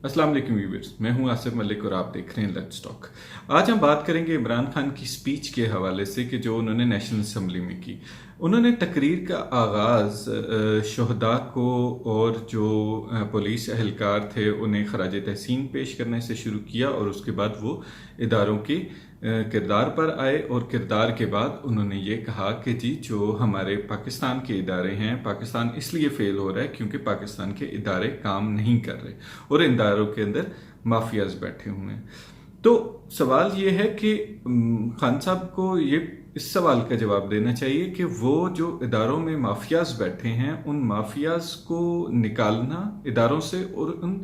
अस्सलाम वालेकुम व्यूअर्स, मैं हूं आसिफ मलिक और आप देख रहे हैं लेट्स टॉक। आज हम बात करेंगे इमरान खान की स्पीच के हवाले से कि जो उन्होंने नेशनल असम्बली में की। उन्होंने तकरीर का आगाज़ शहदा को और जो पुलिस एहलकार थे उन्हें खराज तहसीन पेश करने से शुरू किया और उसके बाद वो इदारों के किरदार पर आए और किरदार के बाद उन्होंने ये कहा कि जी जो हमारे पाकिस्तान के इदारे हैं, पाकिस्तान इसलिए फेल हो रहा है क्योंकि पाकिस्तान के इदारे काम नहीं कर रहे और इन इदारों के अंदर माफियाज बैठे हुए हैं। तो सवाल ये है कि खान साहब को ये इस सवाल का जवाब देना चाहिए कि वो जो इदारों में माफियाज बैठे हैं उन माफियाज को निकालना इदारों से और उन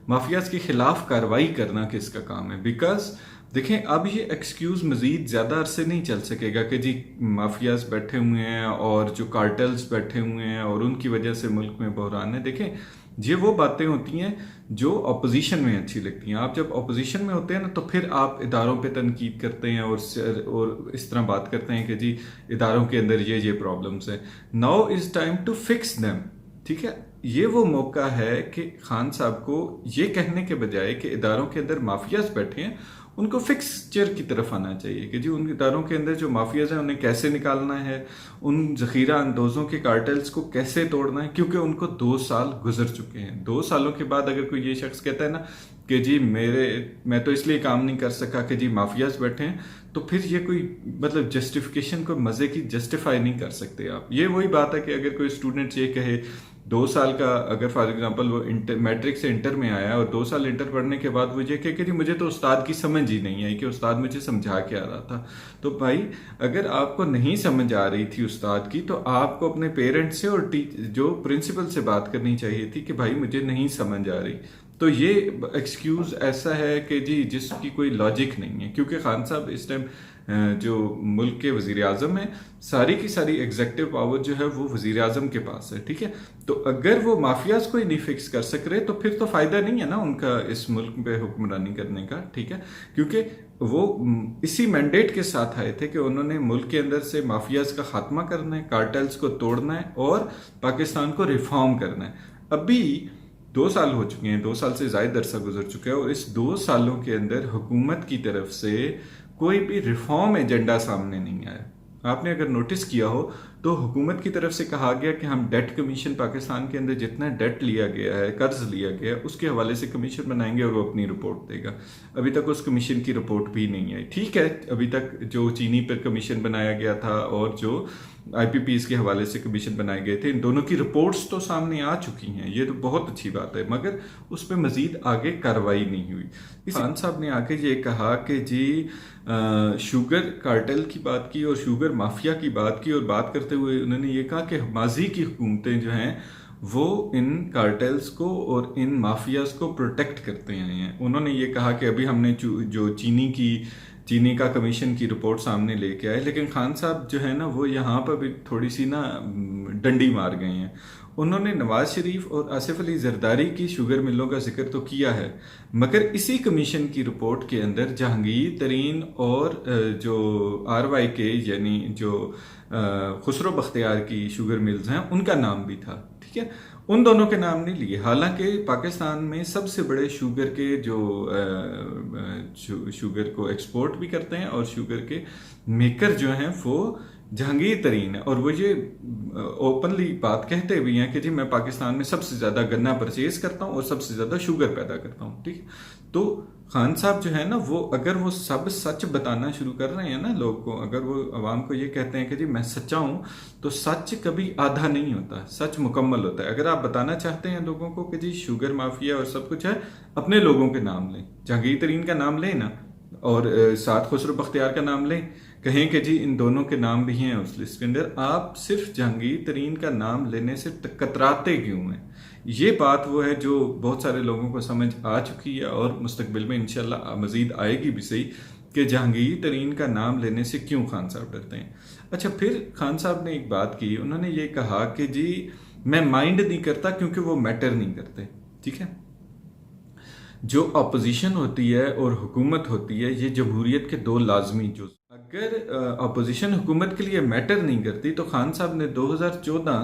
माफियाज के खिलाफ कार्रवाई करना किसका काम है। बिकॉज देखें, अब ये एक्सक्यूज मजीद ज्यादा अरसे नहीं चल सकेगा कि जी माफियाज बैठे हुए हैं और जो कार्टेल्स बैठे हुए हैं और उनकी वजह से मुल्क में बहरान है। देखें, ये वो बातें होती हैं जो अपोजिशन में अच्छी लगती हैं। आप जब अपोजिशन में होते हैं ना तो फिर आप इदारों पे तनकीद करते हैं और इस तरह बात करते हैं कि जी इदारों के अंदर ये प्रॉब्लम्स हैं। Now is time to fix them. ठीक है, ये वो मौका है कि खान साहब को ये कहने के बजाय कि इदारों के अंदर माफियाज बैठे हैं उनको फिक्सचर की तरफ आना चाहिए कि जी उन इदारों के अंदर जो माफियाज हैं उन्हें कैसे निकालना है, उन जखीरा अंदोजों के कार्टेल्स को कैसे तोड़ना है, क्योंकि उनको 2 साल गुजर चुके हैं। 2 सालों के बाद अगर कोई ये शख्स कहता है ना कि जी मैं तो इसलिए काम नहीं कर सका कि जी माफियाज बैठे हैं, तो फिर ये कोई मतलब जस्टिफिकेशन को मजे की जस्टिफाई नहीं कर सकते आप। ये वही बात है कि अगर कोई स्टूडेंट ये कहे 2 साल का, अगर फॉर एग्जांपल वो मैट्रिक से इंटर में आया और 2 साल इंटर पढ़ने के बाद वो ये कहे कि जी मुझे तो उस्ताद की समझ ही नहीं आई कि उस्ताद मुझे समझा के आ रहा था। तो भाई, अगर आपको नहीं समझ आ रही थी उस्ताद की तो आपको अपने पेरेंट्स से और जो प्रिंसिपल से बात करनी चाहिए थी कि भाई मुझे नहीं समझ आ रही। तो ये एक्सक्यूज ऐसा है कि जी जिसकी कोई लॉजिक नहीं है, क्योंकि खान साहब इस टाइम जो मुल्क के वजीर आजम है, सारी की सारी एग्जेक्टिव पावर जो है वो वजीर आजम के पास है। ठीक है, तो अगर वो माफियाज को ही नहीं फिक्स कर सक रहे तो फिर तो फायदा नहीं है ना उनका इस मुल्क पे हुक्मरानी करने का। ठीक है, क्योंकि वो इसी मैंडेट के साथ आए थे कि उन्होंने मुल्क के अंदर से माफियाज का खात्मा करना है, कार्टेल्स को तोड़ना है और पाकिस्तान को रिफॉर्म करना है। अभी 2 साल हो चुके हैं, 2 साल से ज्यादा अरसा गुजर चुका है और इस 2 सालों के अंदर हुकूमत की तरफ से कोई भी रिफॉर्म एजेंडा सामने नहीं आया। आपने अगर नोटिस किया हो तो हुकूमत की तरफ से कहा गया कि हम डेट कमीशन, पाकिस्तान के अंदर जितना डेट लिया गया है, कर्ज लिया गया है, उसके हवाले से कमीशन बनाएंगे और वो अपनी रिपोर्ट देगा। अभी तक उस कमीशन की रिपोर्ट भी नहीं आई। ठीक है, अभी तक जो चीनी पर कमीशन बनाया गया था और जो IPPs के हवाले से कमीशन बनाए गए थे, इन दोनों की रिपोर्ट्स तो सामने आ चुकी हैं, ये तो बहुत अच्छी बात है, मगर उस पर मजीद आगे कार्रवाई नहीं हुई। खान साहब ने आके ये कहा कि जी शुगर कार्टेल की बात की और शुगर माफिया की बात की, और बात करते हुए उन्होंने ये कहा कि माजी की हुकूमतें जो हैं वो इन कार्टेल्स को और इन माफियाज को प्रोटेक्ट करते हैं। उन्होंने ये कहा कि अभी हमने जो चीनी का कमीशन की रिपोर्ट सामने लेके आए, लेकिन खान साहब जो है ना वो यहाँ पर भी थोड़ी सी ना डंडी मार गए हैं। उन्होंने नवाज शरीफ और आसिफ अली जरदारी की शुगर मिलों का जिक्र तो किया है, मगर इसी कमीशन की रिपोर्ट के अंदर जहांगीर तरीन और जो RYK यानी जो खुसरो बख्तियार की शुगर मिल्स हैं उनका नाम भी था। ठीक है, उन दोनों के नाम नहीं लिए, हालांकि पाकिस्तान में सबसे बड़े शुगर के जो शुगर को एक्सपोर्ट भी करते हैं और शुगर के मेकर जो हैं वो जहांगीर तरीन है, और वो ये ओपनली बात कहते भी हैं कि जी मैं पाकिस्तान में सबसे ज्यादा गन्ना परचेज करता हूँ और सबसे ज्यादा शुगर पैदा करता हूँ। ठीक, तो खान साहब जो है ना वो अगर वो सब सच बताना शुरू कर रहे हैं ना लोग को, अगर वो अवाम को ये कहते हैं कि जी मैं सच्चा हूँ, तो सच कभी आधा नहीं होता, सच मुकम्मल होता है। अगर आप बताना चाहते हैं लोगों को कि जी शुगर माफिया और सब कुछ है, अपने लोगों के नाम लें, जहांगीर तरीन का नाम लें ना, और साथ खुसरो बख्तियार का नाम लें, कहें कि जी इन दोनों के नाम भी हैं उस लिस्ट के अंदर। आप सिर्फ जहांगीर तरीन का नाम लेने से कतराते क्यों हैं? ये बात वो है जो बहुत सारे लोगों को समझ आ चुकी है और मुस्तकबिल में इंशाल्लाह मजीद आएगी भी सही, कि जहांगीर तरीन का नाम लेने से क्यों खान साहब डरते हैं। अच्छा, फिर खान साहब ने एक बात की, उन्होंने ये कहा कि जी मैं माइंड नहीं करता क्योंकि वो मैटर नहीं करते। ठीक है, जो अपोजिशन होती है और हुकूमत होती है, ये जमहूरियत के 2 लाजमी जुज़। अगर अपोजिशन हुकूमत के लिए मैटर नहीं करती तो खान साहब ने 2014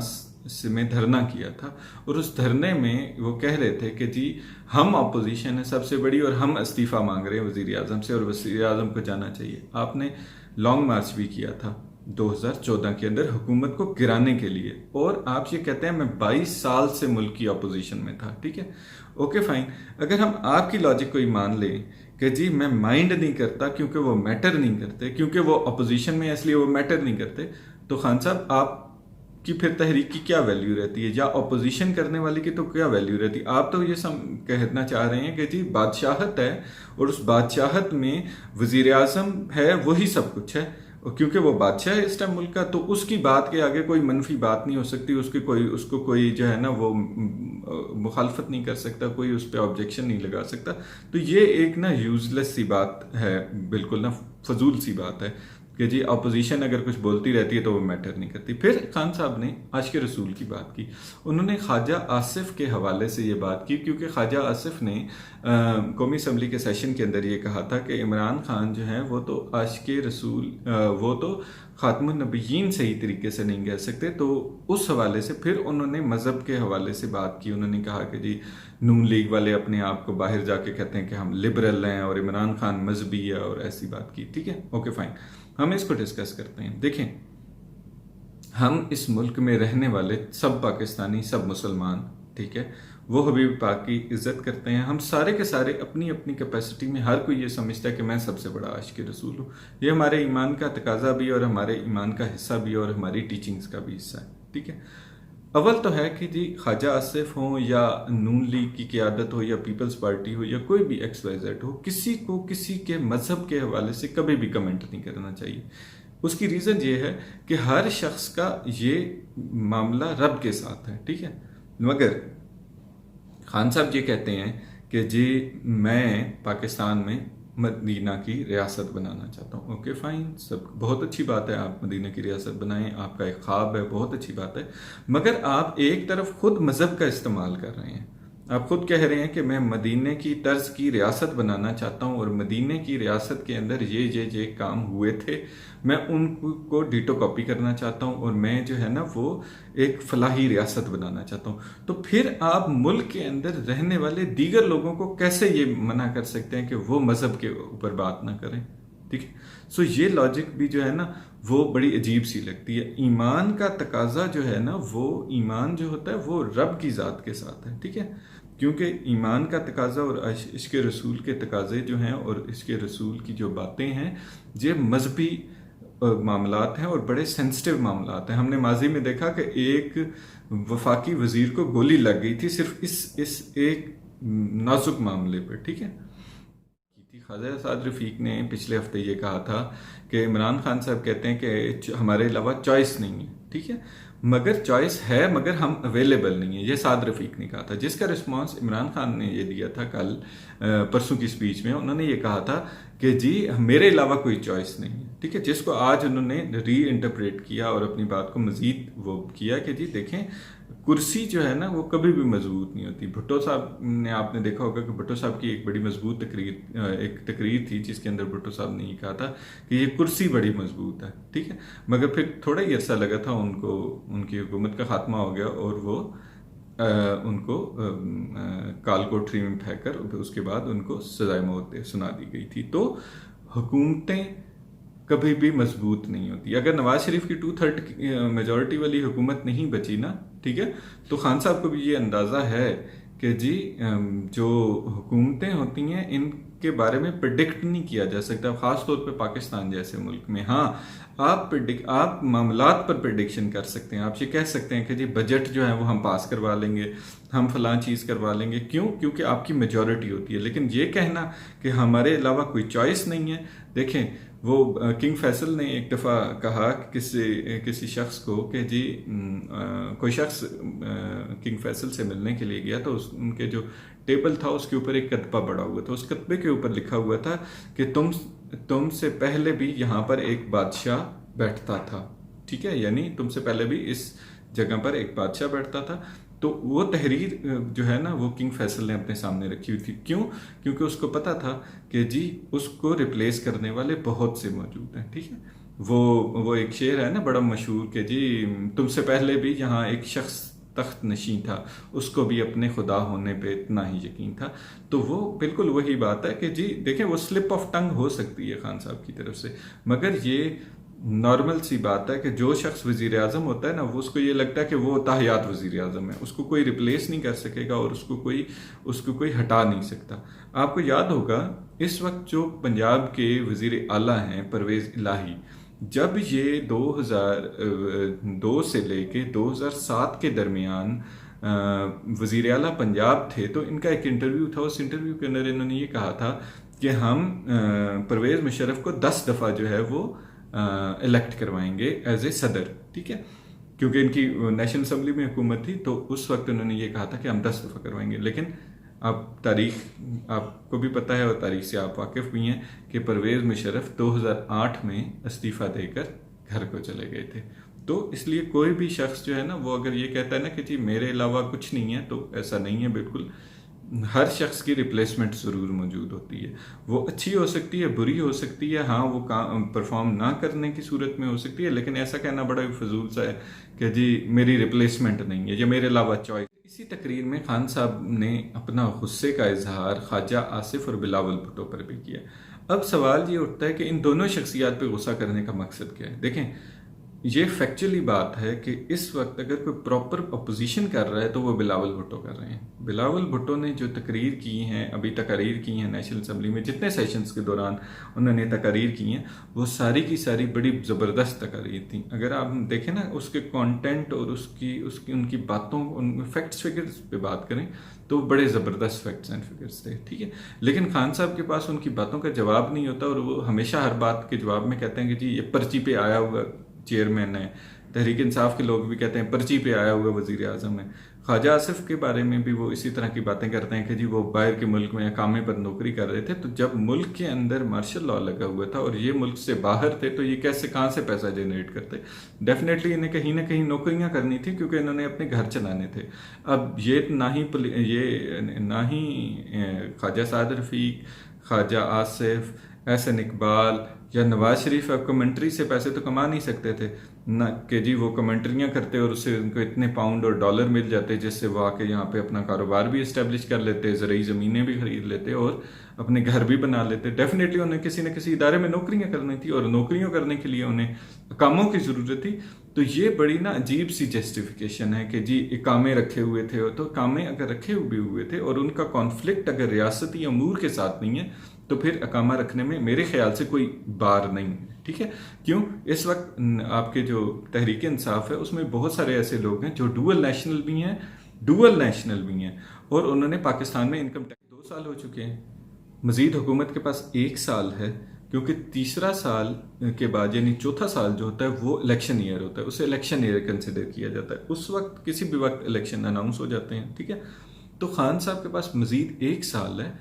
में धरना किया था, और उस धरने में वो कह रहे थे कि जी हम अपोजिशन है सबसे बड़ी और हम इस्तीफ़ा मांग रहे हैं वज़ीर आज़म से और वज़ीर आज़म को जाना चाहिए। आपने लॉन्ग मार्च भी किया था 2014 के अंदर हुकूमत को गिराने के लिए, और आप ये कहते हैं मैं 22 साल से मुल्क की अपोजिशन में था। ठीक है, ओके फाइन। अगर हम आपकी लॉजिक को ही मान लें कि जी मैं माइंड नहीं करता क्योंकि वो मैटर नहीं करते, क्योंकि वो अपोजिशन में इसलिए वो मैटर नहीं करते, तो खान साहब आपकी फिर तहरीक की क्या वैल्यू रहती है, या अपोजिशन करने वाले की तो क्या वैल्यू रहती है? आप तो ये कहना चाह रहे हैं कि जी बादशाहत है और उस बादशाहत में वजीर आजम है वही सब कुछ है, और क्योंकि वो बादशाह है इस टाइम मुल्क का, तो उसकी बात के आगे कोई मनफी बात नहीं हो सकती, उसको कोई जो है ना वो मुखालफत नहीं कर सकता, कोई उस पर ऑब्जेक्शन नहीं लगा सकता। तो ये एक ना यूजलेस सी बात है, बिल्कुल ना फजूल सी बात है कि जी अपोजिशन अगर कुछ बोलती रहती है तो वो मैटर नहीं करती। फिर खान साहब ने आशिक रसूल की बात की, उन्होंने ख्वाजा आसिफ के हवाले से ये बात की, क्योंकि ख्वाजा आसिफ ने कौमी असम्बली के सेशन के अंदर ये कहा था कि इमरान खान जो है वो तो आशिक रसूल वो तो खातमुन नबीयीन सही तरीके से नहीं कह सकते। तो उस हवाले से फिर उन्होंने मज़हब के हवाले से बात की, उन्होंने कहा कि जी नून लीग वाले अपने आप को बाहर जाके कहते हैं कि हम लिबरल हैं और इमरान खान मजहबी है, और ऐसी बात की। ठीक है, ओके फाइन, हम इसको डिस्कस करते हैं। देखें, हम इस मुल्क में रहने वाले सब पाकिस्तानी, सब मुसलमान, ठीक है, वो हबीब पाक की इज्जत करते हैं। हम सारे के सारे अपनी अपनी कैपेसिटी में हर कोई ये समझता है कि मैं सबसे बड़ा आशिक रसूल हूँ। ये हमारे ईमान का तकाजा भी और हमारे ईमान का हिस्सा भी और हमारी टीचिंग्स का भी हिस्सा है। ठीक है, अव्वल तो है कि जी ख्वाजा आसिफ हो या नून लीग की क़यादत हो या पीपल्स पार्टी हो या कोई भी XYZ हो, किसी को किसी के मजहब के हवाले से कभी भी कमेंट नहीं करना चाहिए। उसकी रीज़न ये है कि हर शख्स का ये मामला रब के साथ है। ठीक है, मगर खान साहब ये कहते हैं कि जी मैं पाकिस्तान में मदीना की रियासत बनाना चाहता हूँ। ओके फाइन, सब बहुत अच्छी बात है, आप मदीना की रियासत बनाएं, आपका एक ख्वाब है, बहुत अच्छी बात है। मगर आप एक तरफ खुद मज़हब का इस्तेमाल कर रहे हैं, आप खुद कह रहे हैं कि मैं मदीने की तर्ज की रियासत बनाना चाहता हूँ और मदीने की रियासत के अंदर ये काम हुए थे, मैं उनको डिटो कॉपी करना चाहता हूँ और मैं जो है ना वो एक फलाही रियासत बनाना चाहता हूँ। तो फिर आप मुल्क के अंदर रहने वाले दीगर लोगों को कैसे ये मना कर सकते हैं कि वो मज़हब के ऊपर बात ना करें? ठीक है, सो ये लॉजिक भी जो है ना वो बड़ी अजीब सी लगती है। ईमान का तकाजा जो है ना, वो ईमान जो होता है वो रब की ज़ात के साथ है। ठीक है, क्योंकि ईमान का तकाजा और इश्क रसूल के तकाजे जो हैं और इश्क रसूल की जो बातें हैं, ये मजहबी मामलात हैं और बड़े सेंसिटिव मामलात हैं। हमने माजी में देखा कि एक वफाकी वजीर को गोली लग गई थी सिर्फ इस एक नाजुक मामले पर। ठीक है, ख्वाजा साद रफ़ीक ने पिछले हफ्ते ये कहा था कि इमरान खान साहब कहते हैं कि हमारे अलावा चॉइस नहीं है। ठीक है, मगर चॉइस है मगर हम अवेलेबल नहीं है, ये साद रफ़ीक ने कहा था, जिसका रिस्पांस इमरान खान ने ये दिया था कल परसों की स्पीच में। उन्होंने ये कहा था कि जी मेरे अलावा कोई चॉइस नहीं है। ठीक है, जिसको आज उन्होंने री इंटरप्रेट किया और अपनी बात को मजीद वो किया कि जी देखें, कुर्सी जो है ना वो कभी भी मजबूत नहीं होती। भुट्टो साहब ने, आपने देखा होगा कि भुट्टो साहब की एक बड़ी मजबूत तकरीर थी जिसके अंदर भुट्टो साहब ने ये कहा था कि ये कुर्सी बड़ी मजबूत है। ठीक है, मगर फिर थोड़ा ही अरसा लगा था उनको, उनकी हुकूमत का खात्मा हो गया और वो उनको काल कोठरी में फेंक कर उसके बाद उनको सजाए मौत सुना दी गई थी। तो हुकूमतें कभी भी मजबूत नहीं होती। अगर नवाज शरीफ की 2/3 मेजॉरिटी वाली हुकूमत नहीं बची ना, ठीक है, तो खान साहब को भी ये अंदाज़ा है कि जी जो हुकूमतें होती हैं इनके बारे में प्रिडिक्ट नहीं किया जा सकता, ख़ास तौर पे पाकिस्तान जैसे मुल्क में। हाँ, आप मामलात पर प्रिडिक्शन कर सकते हैं। आप ये कह सकते हैं कि जी बजट जो है वो हम पास करवा लेंगे, हम फलां चीज़ करवा लेंगे। क्यों? क्योंकि आपकी मेजॉरिटी होती है। लेकिन ये कहना कि हमारे अलावा कोई चॉइस नहीं है, देखें वो किंग फैसल ने एक दफ़ा कहा किसी शख्स को कि जी कोई शख्स किंग फैसल से मिलने के लिए गया तो उनके जो टेबल था उसके ऊपर एक कतबा पड़ा हुआ था। उस कतबे के ऊपर लिखा हुआ था कि तुमसे पहले भी यहाँ पर एक बादशाह बैठता था। ठीक है, यानी तुमसे पहले भी इस जगह पर एक बादशाह बैठता था। तो वो तहरीर जो है ना वो किंग फैसल ने अपने सामने रखी हुई थी। क्यों? क्योंकि उसको पता था कि जी उसको रिप्लेस करने वाले बहुत से मौजूद हैं। ठीक है, वो एक शेर है ना बड़ा मशहूर कि जी तुमसे पहले भी यहाँ एक शख्स तख्त नशीं था, उसको भी अपने खुदा होने पे इतना ही यकीन था। तो वो बिल्कुल वही बात है कि जी देखें वो स्लिप ऑफ टंग हो सकती है खान साहब की तरफ से, मगर ये नॉर्मल सी बात है कि जो शख्स वजीर आजम होता है ना, वो उसको ये लगता है कि वो ताहयात वजीर आजम है, उसको कोई रिप्लेस नहीं कर सकेगा और उसको कोई हटा नहीं सकता। आपको याद होगा इस वक्त जो पंजाब के वजीर आला हैं परवेज इलाही, जब ये 2002 से लेके 2007 के दरमियान वजीर आला पंजाब थे, तो इनका एक इंटरव्यू था। उस इंटरव्यू के अंदर इन्होंने ये कहा था कि हम परवेज मुशर्रफ को 10 दफ़ा जो है वो इलेक्ट करवाएंगे एज ए सदर, ठीक है, क्योंकि इनकी नेशनल असम्बली में हुकूमत थी। तो उस वक्त उन्होंने ये कहा था कि हम 10 दफ़ा करवाएंगे। लेकिन अब तारीख आपको भी पता है और तारीख से आप वाकिफ़ भी हैं कि परवेज़ मुशर्रफ 2008 में इस्तीफ़ा देकर घर को चले गए थे। तो इसलिए कोई भी शख्स जो है ना, वो अगर ये कहता है ना कि जी मेरे अलावा कुछ नहीं है, तो ऐसा नहीं है। बिल्कुल हर शख्स की रिप्लेसमेंट ज़रूर मौजूद होती है। वो अच्छी हो सकती है, बुरी हो सकती है, हाँ वो काम परफॉर्म ना करने की सूरत में हो सकती है, लेकिन ऐसा कहना बड़ा ही फजूल सा है कि जी मेरी रिप्लेसमेंट नहीं है या मेरे अलावा चॉइस। इसी तकरीर में खान साहब ने अपना गुस्से का इजहार ख्वाजा आसिफ और बिलावल भुट्टो पर भी किया। अब सवाल ये उठता है कि इन दोनों शख्सियात पर गुस्सा करने का मकसद क्या है। देखें, ये फैक्चुअली बात है कि इस वक्त अगर कोई प्रॉपर अपोजिशन कर रहा है तो वो बिलावल भुट्टो कर रहे हैं। बिलावल भुट्टो ने जो तकरीर की हैं, अभी तकरीर की हैं नेशनल असम्बली में, जितने सेशंस के दौरान उन्होंने तकरीर की हैं, वो सारी की सारी बड़ी ज़बरदस्त तकरीर थी। अगर आप देखें ना उसके कंटेंट और उसकी उनकी बातों, उन फैक्ट्स फिगर्स पे बात करें तो बड़े ज़बरदस्त फैक्ट्स एंड फिगर्स थे, ठीक है। लेकिन खान साहब के पास उनकी बातों का जवाब नहीं होता और वो हमेशा हर बात के जवाब में कहते हैं कि जी ये पर्ची पे आया हुआ चेयरमैन है। तहरीक इंसाफ के लोग भी कहते हैं पर्ची पे आया हुआ वजीर आजम है। ख्वाजा आसिफ के बारे में भी वो इसी तरह की बातें करते हैं कि जी वो बाहर के मुल्क में अकामे पर नौकरी कर रहे थे, तो जब मुल्क के अंदर मार्शल लॉ लगा हुआ था और ये मुल्क से बाहर थे, तो ये कैसे कहाँ से पैसा जनरेट करते। डेफिनेटली इन्हें कहीं ना कहीं नौकरियां करनी थी क्योंकि इन्होंने अपने घर चलाने थे। अब ये ना ही ख्वाजा साद रफ़ीक, ख्वाजा आसिफ, एहसन इकबाल या नवाज शरीफ अब कमेंट्री से पैसे तो कमा नहीं सकते थे ना, कि जी वो कमेंट्रियाँ करते और उससे उनको इतने पाउंड और डॉलर मिल जाते जिससे वो आके यहाँ पे अपना कारोबार भी इस्टेब्लिश कर लेते, ज़रूरी ज़मीनें भी खरीद लेते और अपने घर भी बना लेते। डेफिनेटली उन्हें किसी न किसी इदारे में नौकरियाँ करनी थी और नौकरियाँ करने के लिए उन्हें कामों की ज़रूरत थी। तो ये बड़ी ना अजीब सी जस्टिफिकेशन है कि जी इकामे रखे हुए थे, तो कामे अगर रखे हुए थे और उनका कॉन्फ्लिक्ट अगर रियासती अमूर के साथ नहीं है तो फिर अकामा रखने में मेरे ख्याल से कोई बार नहीं है, ठीक है। क्यों, इस वक्त आपके जो तहरीक इंसाफ है उसमें बहुत सारे ऐसे लोग हैं जो डुअल नेशनल भी हैं और उन्होंने पाकिस्तान में इनकम टैक्स 2 साल हो चुके हैं। मजीद हुकूमत के पास 1 साल है, क्योंकि तीसरा साल के बाद यानी चौथा साल जो होता है वो इलेक्शन ईयर होता है, उसे इलेक्शन ईयर कंसिडर किया जाता है। उस वक्त किसी भी वक्त इलेक्शन अनाउंस हो जाते हैं, ठीक है। तो खान साहब के पास मजीद 1 साल है।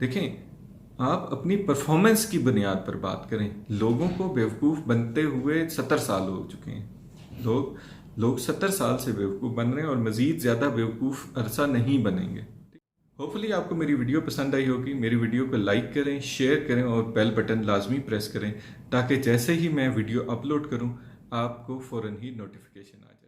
देखें, आप अपनी परफॉर्मेंस की बुनियाद पर बात करें। लोगों को बेवकूफ़ बनते हुए 70 साल हो चुके हैं। लोग 70 साल से बेवकूफ़ बन रहे हैं और मज़ीद ज़्यादा बेवकूफ़ अरसा नहीं बनेंगे। होपफुली आपको मेरी वीडियो पसंद आई होगी। मेरी वीडियो को लाइक करें, शेयर करें और बेल बटन लाजमी प्रेस करें ताकि जैसे ही मैं वीडियो अपलोड करूं आपको फ़ौरन ही नोटिफिकेशन आ जाए।